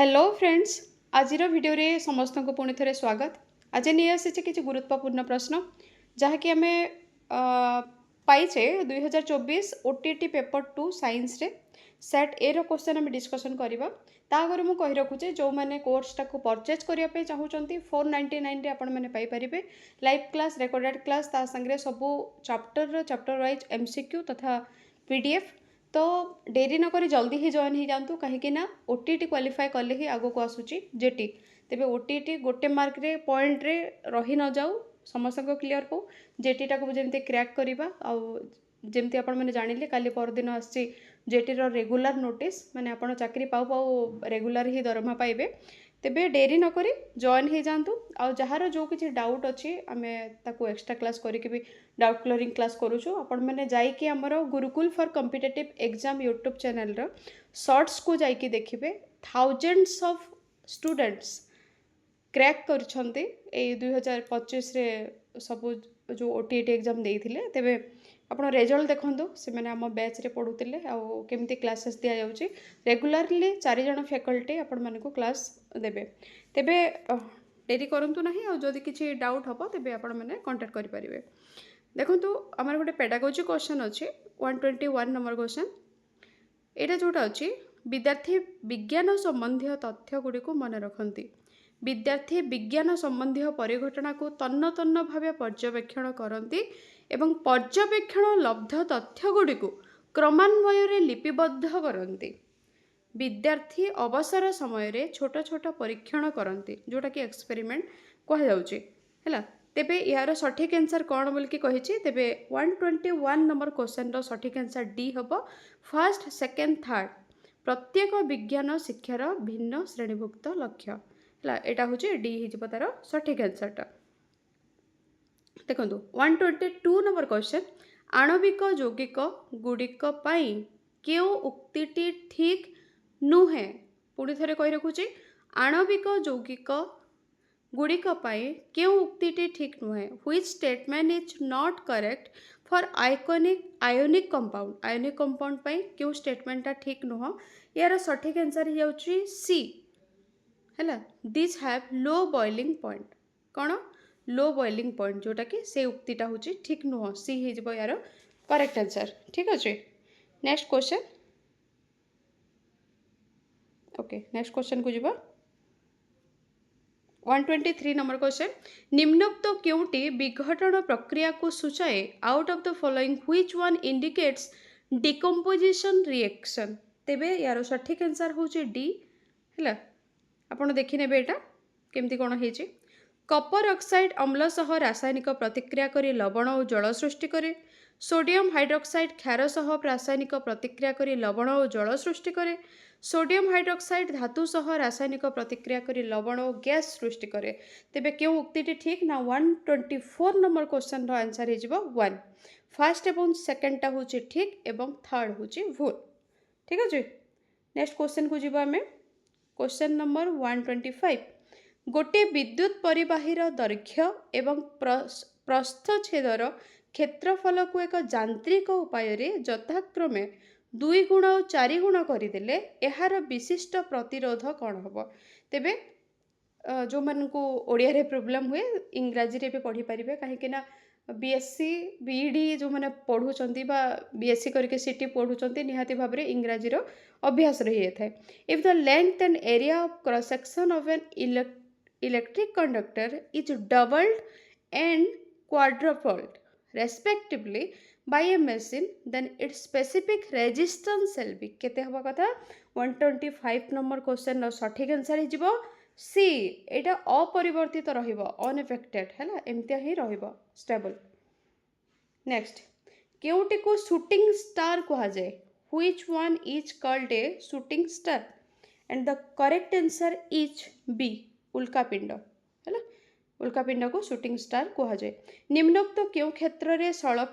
Hello friends आज video रे समस्त को पुणी थे स्वागत। आज नहीं आसी किसी गुरुत्वपूर्ण प्रश्न जहाँकि आम पाइचे 2024 ओटीटी पेपर 2 साइंस रे सेट ए रो क्वेश्चन आम डिस्कसन करवा। तागर मुझे कही रखुचे जो मैंने कोर्स टाक परचेज करने चाहूँगी 499 आपण मैंने Piper live class recorded class ता संगे सबू चैप्टर वाइज एमसीक्यू तथा पीडीएफ। तो डेरी नक जल्दी ही जॉइन हो जातु कहीं ओटीटी क्वालिफाई कले ही आगो को आसूची जेटी। तेबे ओटीटी गोटे मार्क रे पॉइंट रे रही न जाऊ समस्त को क्लीयर हो जेटीटा को जमी क्रैक करवा जमती आपण मैंने जानिले काली परदिन आसी जेटी रो रेगुलर नोटिस माने आपण चाकरी पाऊ पाऊ रेगुलर ही दरमा पाइबे। तेबे डेरी नक जॉइन हो जातु जार जो किसी डाउट अच्छी आम ताको एक्स्ट्रा क्लास करके भी डाउट क्लियरिंग क्लास करूँ। आपण मैंने जाइए आमर Gurukul for competitive exam YouTube channel रो शॉर्ट्स को जाइए देखिए थाउजेंड्स ऑफ स्टूडेंट्स क्रैक कर 2025 रे सबू जो ओटीटी एग्जाम देइथिले। तेबे आपण रिजल्ट देखो से मैंने आम बैच रे पढ़ुते केमती क्लासेस दि जाऊँगी रेगुलारली 4 जन फैकल्टी आपण मानक क्लास देबे। तेबे डेरी करंतु नाही आ जदि किछि डाउट हबो तेबे आपण माने कांटेक्ट करि परिबे। देखंतु आमर गोटे पेडागोजी क्वेश्चन अछि 121 नंबर क्वेश्चन। एटा जोटा अछि विद्यार्थी विज्ञान संबंधी तथ्य गुडी को मन रखंती। विद्यार्थी विज्ञान संबंधी परिघटना को तन्न तन्न भावे पर्यवेक्षण करती एवं पर्यवेक्षण लब्ध तथ्य गुडी को क्रमान्वय रे लिपिबद्ध करती। विद्यार्थी अवसर समय रे छोट छोट परीक्षण करती जोटा कि एक्सपेरिमेंट कह जाउची हैला। तेबे यार सठिक आंसर कौन बोल कि कहिछि तेबे 121 नंबर क्वेश्चन रो सठिक आंसर डी हबो। फर्स्ट सेकेंड थर्ड प्रत्येक विज्ञान शिक्षार भिन्न श्रेणीभुक्त लक्ष्य है एटा हूँ डी हो तार सठिक आंसरटा। देखो 122 नंबर क्वेश्चन आणविक यौगिक गुड़िक क्यों उक्तिटी ठीक नुहे। पुणी थे कही रखुची आणविक यौगिक गुड़िक क्यों उक्तिटी ठीक नुहे which statement is not correct for ionic compound क्यों स्टेटमेंटा ठीक नुह। यार सठिक आंसर हो जाउची सी है this have low boiling point कौन लो बॉइलिंग पॉइंट जोटा कि से उक्तिटा हूँ ठीक नुह सी हो यार करेक्ट आंसर। ठीक अच्छे next question okay next question को जीवा 123 नंबर क्वेश्चन निम्नोक्त क्योंटी विघटन प्रक्रिया को सूचाए out of the following which one indicates decomposition reaction. तेबे यार सठिक आंसर हूँ डी है आपड़ देखने एटा केमती कौन है कपर ऑक्साइड अम्ल सह रासायनिक प्रतिक्रिया करी लवण और जल सृष्टि करे। सोडियम हाइड्रोक्साइड क्षार सह रासायनिक प्रतिक्रिया करी लवण और जल सृष्टि करे। सोडियम हाइड्रोक्साइड धातु सह रासायनिक प्रतिक्रिया करी लवण और गैस सृष्टि करे। तेबे क्यों उक्तिटी ठीक ना 124 नंबर क्वेश्चन रो आंसर हो 1 फर्स्ट एवं सेकेंडटा हूँ ठीक एवं थर्ड हूँ भूल। ठीक अच्छे नेक्स्ट क्वेश्चन को जीवा आम क्वेश्चन नंबर 125 गोटे विद्युत परिबाहीर दैर्घ्य एवं प्रस्थछेदर क्षेत्रफल को एक यांत्रिक उपाय यथाक्रमे 2 गुण और 4 गुण करदेले यार विशिष्ट प्रतिरोध कौन हम। तेबे जो मान को ओडिया रे प्रॉब्लम हुए इंग्राजी रे भी पढ़ी पारिबे कहीं बीएससी बीईडी जो मैंने पढ़ुचंती बा बीएससी करके सीटी पढ़ुचंती निहाती भाव में इंग्राजी रो अभ्यास रही था। If the length and area of cross section of an electric conductor is doubled and quadrupled respectively by a machine then its specific resistance shall be केते हवा कथा 125 नंबर क्वेश्चन सठिक आंसर हो सी एटा अपरिवर्तित रहिबो अनएफेक्टेड हैला एमतिया ही रहिबो स्टेबल। नेक्स्ट केउटी को शूटिंग स्टार कहा जाए which one is called a shooting star and the correct answer is B उल्कापिंड है उल्कापिंड को शूटिंग स्टार कहा जाए। निम्नोक्त क्यों क्षेत्र में सड़क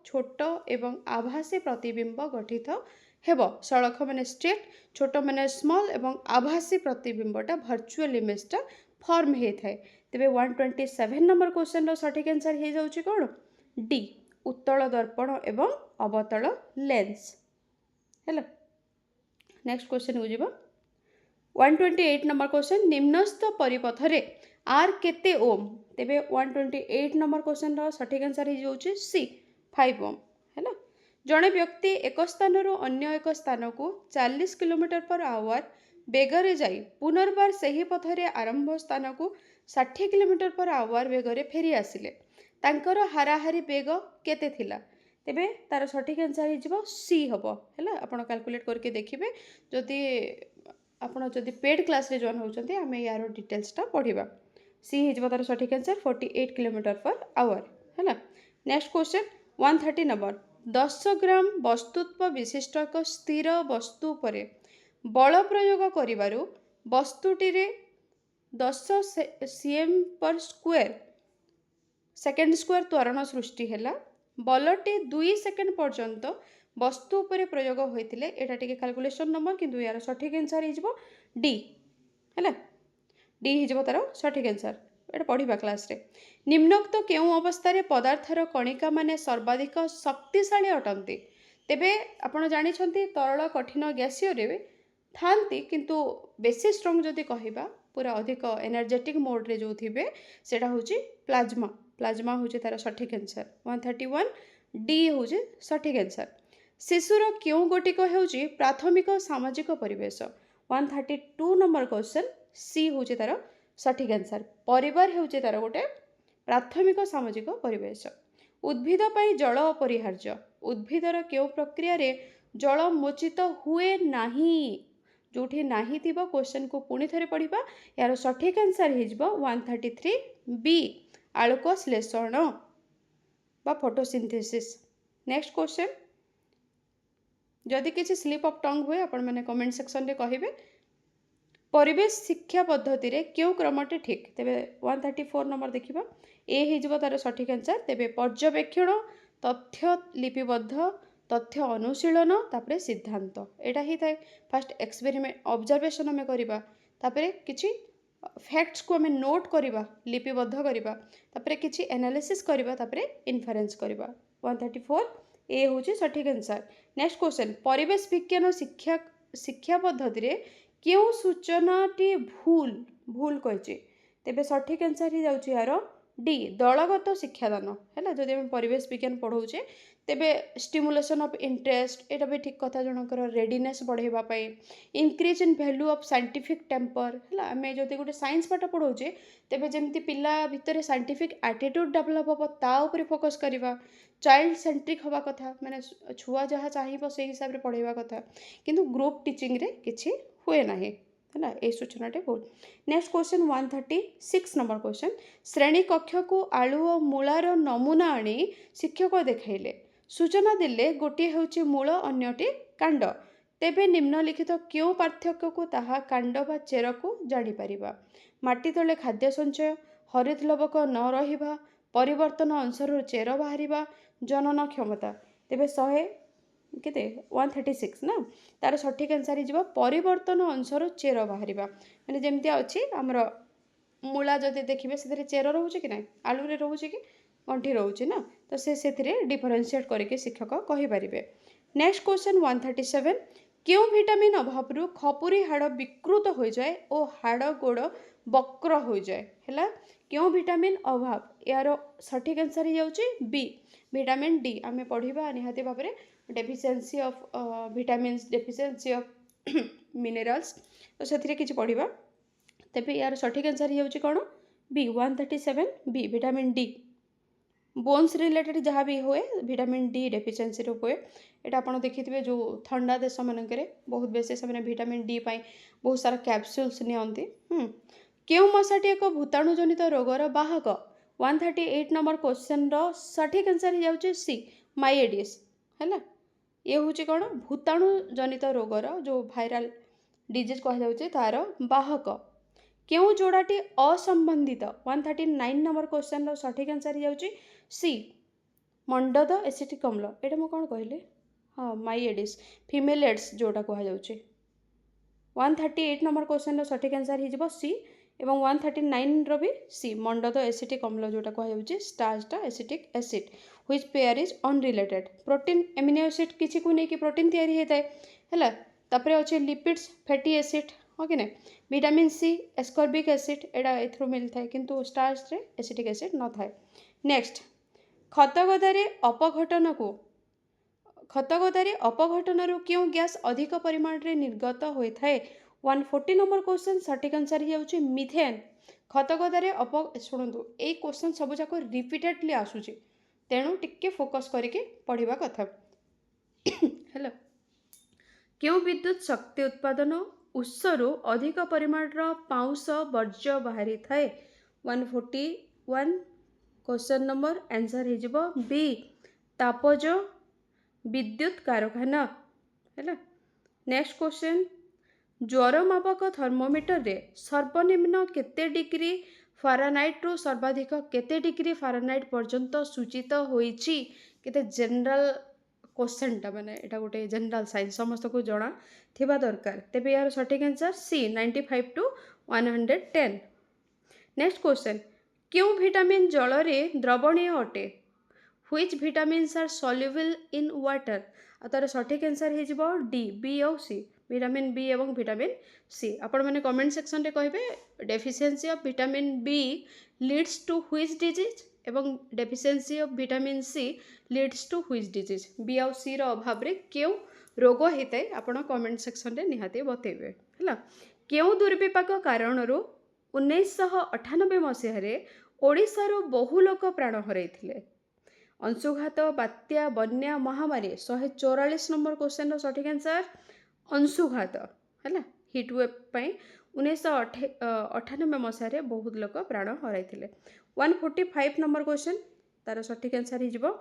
छोट एवं आभासी प्रतिबिंब गठित हेबो सड़क माने स्ट्रेट छोट माने स्मॉल एवं आभासी प्रतिबिंबटा वर्चुअल इमेजटा फॉर्म हो थाए। तेबे 127 नंबर क्वेश्चन रो सठिक आंसर हो जाउची कोन डी उत्तल दर्पण एवं अवतल लेंस है। नेक्स्ट क्वेश्चन को जीवा 128 नंबर क्वेश्चन निम्नस्थ परिपथरे आर केते ओम तेबे 128 नंबर क्वेश्चन रो सठिक आंसर हो जाउची सी 5 ओम हैला। जड़े व्यक्ति एक स्थान अन्य एक स्थान को 40 किलोमीटर पर आवर बेगरे जाई पुनर्बार सही पथरे आरंभ स्थान को 60 किलोमीटर पर आवर बेगरे फेरी आसिले तांकर हाराहारी बेग केते थिला तेबे तार सठिक आंसर हो सी हम है। आप कैलकुलेट करके देखिए जदि आपण जदि पेड क्लास रे जॉइन होउछन्ते आमे यार डिटेल्सटा पढ़िबा सी हो तार सठिक आंसर 48 किलोमीटर पर आवर है। नेक्स्ट क्वेश्चन 130 नंबर 10 ग्राम वस्तुत्व विशिष्ट एक स्थिर वस्तु पर बल प्रयोग करिवारु वस्तुटी 10 cm पर स्क्वायर सेकेंड स्क्वायर त्वरण सृष्टि है बलटी 2 सेकेंड पर्यंत वस्तु उपरे प्रयोग होइतिले एटा टिके कैलकुलेशन नंबर किंतु यार सठिक आंसर हो डी है डी हो तार सठिक आंसर एटा पढ़िबा क्लास रे। निम्नोक्त केउ अवस्था पदार्थर कणिका माने सर्वाधिक शक्तिशाली अटंती तेबे आपण जानिछंती तरल कठिन गैसीय रे थांती किंतु बेसी स्ट्रॉन्ग जदि कहिबा पूरा अधिक एनर्जेटिक मोड रे जो थिबे सेटा होची प्लाज्मा प्लाज्मा होची तार सठिक आंसर 131 डी होची सठिक आंसर। शिशुर क्यों गोटिक होची प्राथमिक सामाजिक परिवेश 132 नंबर क्वेश्चन सी होची तार सठिक आंसर परिवार होची तार गोटे प्राथमिक सामाजिक परिवेश। उद्भिद पाई जल अपरिहार्य उद्भिदर क्यों प्रक्रिया रे जल मोचित हुए नाही जोठी नाही थिबो क्वेश्चन को पुणी थरे पढ़िबा यार सठिक आंसर हिजबो 133 बी आलोक श्लेषण बा फोटोसिंथेसिस। नेक्स्ट क्वेश्चन जदि किसी स्लिप ऑफ टंग हुए आपण माने कमेंट सेक्शन रे कहिबे परिवेश शिक्षा पद्धति रे क्यों क्रमटी ठीक तेबे 134 नंबर देखिबा ए हिजबो तार सठिक आंसर तेबे पर्यवेक्षण तथ्य लिपिबद्ध तथ्य अनुशीलन तापरे सिद्धांत एटा ही थाए फास्ट एक्सपेरिमेंट ऑब्जर्वेशन हमें करिबा तापरे किछि फैक्ट्स को हमें नोट करिबा लिपिबद्ध करिबा तापरे किछि एनालिसिस करिबा तापरे इन्फरेंस करिबा 134 ए होची सठिक आंसर। नेक्स्ट क्वेश्चन परिवेश विज्ञान शिक्षा शिक्षा पद्धति रे क्यों सूचनाटी भूल भूल कहिछि तेबे सठिक आंसर ही जाउची यार डी दलगत शिक्षादान है जदि आम परिवेश विज्ञान पढ़ाऊे तेबे स्टिमुलेशन ऑफ इंटरेस्ट एटा भी ठीक कथा जनकर रेडीनेस बढ़ावा increase in value of scientific temper है आम जदि गोटे साइंस पाठ पढ़ाऊे तेबे जमती पिला भितर साइंटिफिक एटीट्यूड डेवलप हम ता उपरे फोकस करवा चाइल्ड सेंट्रिक हवा कथा माने छुआ जहाँ चाहिए से हिसाब से पढ़ाइबा कथा किंतु ग्रुप टीचिंग रे किछि हुए ना है ये सूचनाटे भूल। नेक्स्ट क्वेश्चन 136 नंबर क्वेश्चन श्रेणी कक्ष को आलू और मूलार नमूना आनी शिक्षक देखाइले सूचना देले गोटे होची मूल अन्यटी कांड तेबे निम्नलिखित क्यों पार्थक्य को ताहा कांड बा चेर को जानी परिबा माटी तले खाद्य संचय हरित लवक न रहिबा परिवर्तन अंशर चेर बाहरिबा जनन क्षमता तेबे 100 केते 136 ना तार सठिक आंसर ही परिवर्तन अंशर चेर बाहर माने जमती अच्छी आमर मूला जदि देखिए से चेर रोचे कि ना आलू रे रोचे कि गंठी रोचे ना तो से डिफरेन्शिएट करके शिक्षक कहींपारे। नेक्स्ट क्वेश्चन 137 क्यों विटामिन अभाव खपुरी हाड़ विकृत हो जाए और हाड़ गोड़ वक्र हो जाए है क्यों विटामिन अभाव यार सठिक आंसर ही जाउची बी विटामिन डी आमे पढ़िबा निहाती भाव में deficiency of vitamins deficiency of minerals तो से किसी पढ़ा तेरे यार सठिक आंसर ही जाउची कौन B 137 B vitamin D bones related जहाँ भी हुए विटामिन डी डेफिशिएंसी हुए यहाँ आप देखिए जो ठंडा देश मानक बहुत बेसी से विटामिन डी पाई बहुत सारा कैप्सूल्स नियंती क्यों मशाटी एक भूताणु जनित रोगर बाहक 138 नंबर क्वेश्चन रो सठिक आंसर ही जाउची सी माइएडिस है ये हूँ कौन भूताणु जनित रोगर जो भाइराल डिजीज कहुचे तार बाहक क्यों जोड़ाटी असंबंधित 139 नंबर क्वेश्चन रो सठिक आंसर ही जाउची सी मंडद एसिटिक अम्ल एटा मु कौन कहली हाँ माइएडिस फीमेल एड्स जोटा कहुचे 138 नंबर क्वेश्चन रो सठिक आंसर ही सी एवं 139 रो भी सी मंडद एसिटिक अम्ल जोटा कहुचे स्टार्चटा acetic acid which pair is unrelated protein amino acid किसी को नहीं कि प्रोटीन तैयारी होता है तापरे अच्छे लिपिड्स फैटी एसिड हाँ कि नहीं विटामिन सी एस्कॉर्बिक एसिड एटा एथरो मिलता है किंतु स्टार्च रे एसिटिक एसिड न थाए नेक्स्ट खतगदारे अपघटन को खतगदारे अपघटन क्यों गैस अधिक परिमाण रे निर्गत होता है 140 नंबर क्वेश्चन सठिक आंसर हो मिथेन खतगदारे शुणु ये क्वेश्चन सब जाक रिपीटेडली आसूची तेणु टिके फोकस करके पढ़ा कथा हेलो क्यों विद्युत शक्ति उत्पादन उत्सरू अधिक परिमाण पाउंश वर्ज्य बाहरी थाए 141 क्वेश्चन नंबर आंसर हो बी तापज विद्युत कारखाना है नेक्स्ट क्वेश्चन ज्वर मापक थर्मोमीटर रे सर्वनिम्न केते डिग्री फारेनहाइट रु सर्वाधिक केते डिग्री फारेनहाइट पर्यंत सूचित होईची केते जनरल क्वेश्चनटा माने एटा गोटे जनरल साइंस समस्त को जना थिबा दरकार तेबे यार सठिक answer C 95 to 110 next question क्यों विटामिन जल रे द्रवणीय अटे which vitamins are soluble in water तार सठिक आंसर हो डी बी और सी विटामिन बी एवं विटामिन सी आपण मैंने कमेंट सेक्शन रे कहिबे deficiency of vitamin B leads to which disease एवं deficiency of vitamin C leads to which disease B और सी रो अभाव रे क्यों रोग होता है आपण कमेंट सेक्शन रे निहाती बतेबे हैला क्यों दुर्विपाक कारणरू 1998 मसीह ओडिशा रो बहु लोक प्राण हरैथिले अंशुघात बात्या बन्या महामारी 144 नंबर क्वेश्चन सठिक आंसर अंशुघात है हिटवेव 1998 मसीह बहुत लोक प्राण हरैथिले 145 नंबर क्वेश्चन तार सठिक आंसर हो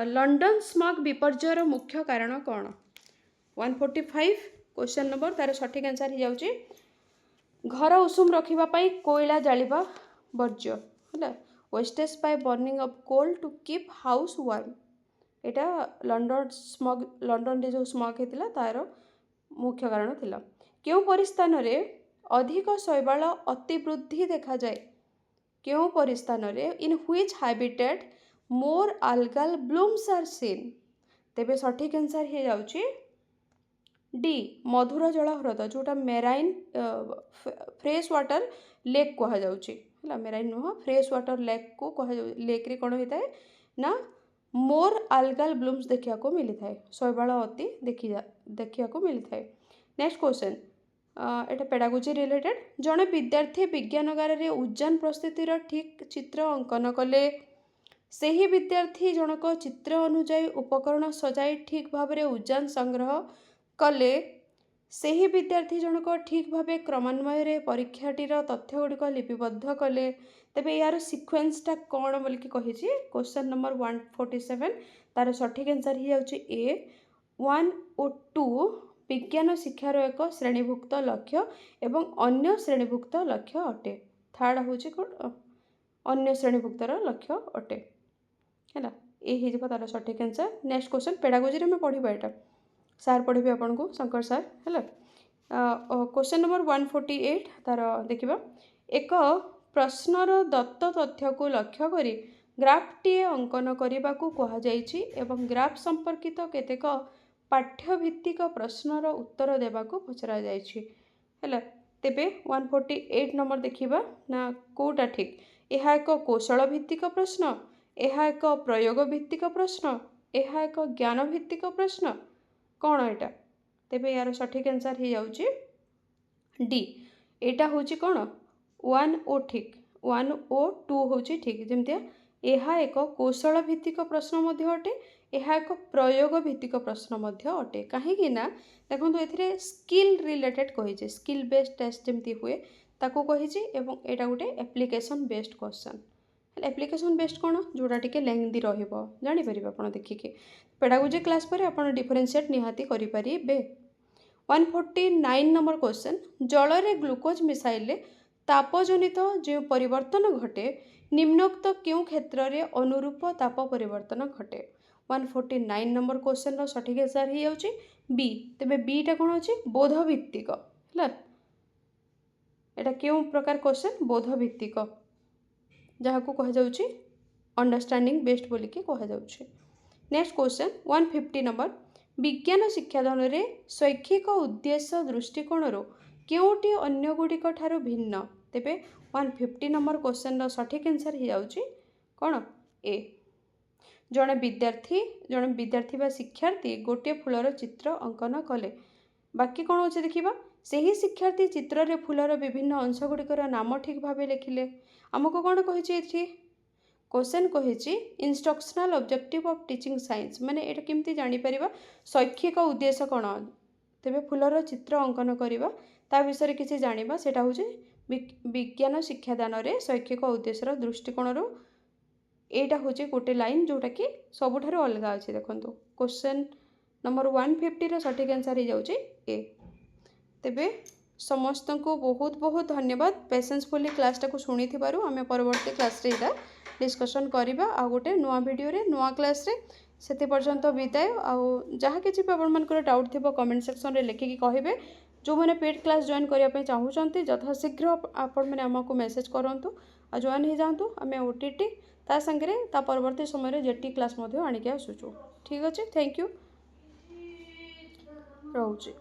लंडन स्मग विपर्जयर मुख्य कारण कौन 145 क्वेश्चन नंबर तार सठिक आंसर हो घर उषुम रखापी कोयला जालिबा वर्ज्य है wastage by burning of coal to keep house warm एटा लंडन रे जो स्मग होता तार मुख्य कारण थिला क्यों परिस्थान रे अधिक शैवाल अतिवृद्धि देखा जाए क्यों परिस्थान रे in which habitat more algal blooms are seen तेबे सठिक आंसर हो जाउची डी मधुर जल ह्रद जोटा मेराइन फ्रेश वाटर लेक कह जाउची है मेराइन नुह फ्रेश वाटर लेक को कह लेक रे कौन होता है ना मोर आल्गल ब्लूम्स देखा को मिली थाए शैवाल अति देखा को मिली थाए नेक्स्ट क्वेश्चन एटा पेडागोजी रिलेटेड जड़े विद्यार्थी विज्ञानगार रे उद्यान प्रस्तुतिर ठीक चित्र अंकन कले सही विद्यार्थी जनक चित्र अनुजाई उपकरण सजाई ठीक भाव में उद्यान संग्रह कले सही विद्यार्थी जनक ठीक भाव क्रमान्वय परीक्षाटीर तथ्य गुड़िक लिपिबद्ध कले तेबे यार सिक्वेन्सटा कौन बोलिकी कही क्वेश्चन नंबर 147 तार सठिक आंसर हो ए 1 और 2 विज्ञान शिक्षार एक श्रेणीभुक्त लक्ष्य एवं अन्य श्रेणीभुक्त लक्ष्य अटे थर्ड हूँ कौन अन्य श्रेणीभुक्तर लक्ष्य अटे है ये तार सठिक आंसर नेक्स्ट क्वेश्चन पेडागोजी में पढ़ा यहाँ सार पढ़े आपन को शंकर सार है क्वेश्चन नंबर 148 तार देखा एक प्रश्नर दत्त तथ्य को लक्ष्य करी ग्राफटीए अंकन करने को कहुई एवं ग्राफ संपर्कित केतेक पाठ्यभित्तिक प्रश्नर उत्तर देवा पचरा है तेबे 148 नंबर देखा ना कोटा ठीक यह एक कौशल भित्तिक प्रश्न यह एक प्रयोग भित्तिक प्रश्न यह एक ज्ञान भित्तिक प्रश्न कौन एटा तेबे यार सठिक आंसर हो जाउची डी एटा होची कौन 1 ओ ठीक 1 ओ 2 होची ठीक जमतिया यह एक कौशल भित्तिक प्रश्न मध्य अटे यह एक प्रयोग भित्तिक प्रश्न मध्य अटे कहीं ना देखो एथिरे स्किल रिलेटेड कही स्किल बेस्ड टेस्ट जमती हुए ताको कही एवं एटा गोटे application based question application based कौन जोड़ा टिके लेंदी रहीपर आप देखिए पेडागोजी क्लास पर आप डिफरेन्शिएट निहाती करें 149 नंबर क्वेश्चन जल रे ग्लुकोज मिसाइले तापजनित जो परिवर्तन घटे निम्नोक्त क्यों क्षेत्र में अनुरूप ताप परिवर्तन घटे 149 नंबर क्वेश्चन सठिक आंसर हो जाउची बी तेबे बीटा कौन अच्छी बोधभित्तिक है एटा क्यों प्रकार क्वेश्चन बोधभित्तिक जहाँ को कह जाउची अंडरस्टैंडिंग बेस्ट बोलिकी कह जाउची नेक्स्ट क्वेश्चन 150 नंबर विज्ञान शिक्षादान रे शैक्षिक उद्देश्य दृष्टिकोण केउटी अन्य गुड़िक ठारू भिन्न तेबे 150 नंबर क्वेश्चन सठिक आंसर हो जाउची कौन ए। जड़े विद्यार्थी बा शिक्षार्थी गोटे फूलर चित्र अंकन कले बाकी कौन होचे देखिबा सही शिक्षार्थी चित्र रे फूलर विभिन्न अंश गुड़िकर नाम ठीक भाव लिखिले आमको कौन कही क्वेश्चन कही instructional objective of teaching science माने एटा केमती जानी परिबा शैक्षिक उद्देश्य कौन तेबे फूलर चित्र अंकन करवा ता विषय किसी जानिबा सेटा होचे विज्ञान शिक्षादान रे शैक्षिक उद्देश्यर दृष्टिकोण एटा होचे गोटे लाइन जोटा कि सबुठारु अलग अच्छे देखो क्वेश्चन नंबर 150 सठिक आंसर हो जाउची ए। तेबे समस्त को बहुत बहुत धन्यवाद पेशेंसफुली क्लासटा को शुणी थिबारु आमे परवर्ती क्लास रे इटा डिस्कशन करिबा आ गोटे नुआ वीडियो रे नुआ क्लास रे सेते पर्यंत विदाय आ जहाँ किसी भी आपनकर डाउट थिबो कमेंट सेक्शन रे लिखिकी कहिबे जो मैंने पेड क्लास जॉइन करने चाहूँगी यथाशीघ्र आपण मैंने आमको मेसेज करूँ आ जॉइन हो जातु आम ओटीटी ता संगे ता परवर्ती समय जेटी क्लास आणिक आसुचु ठीक अच्छे थैंक यू रोचे।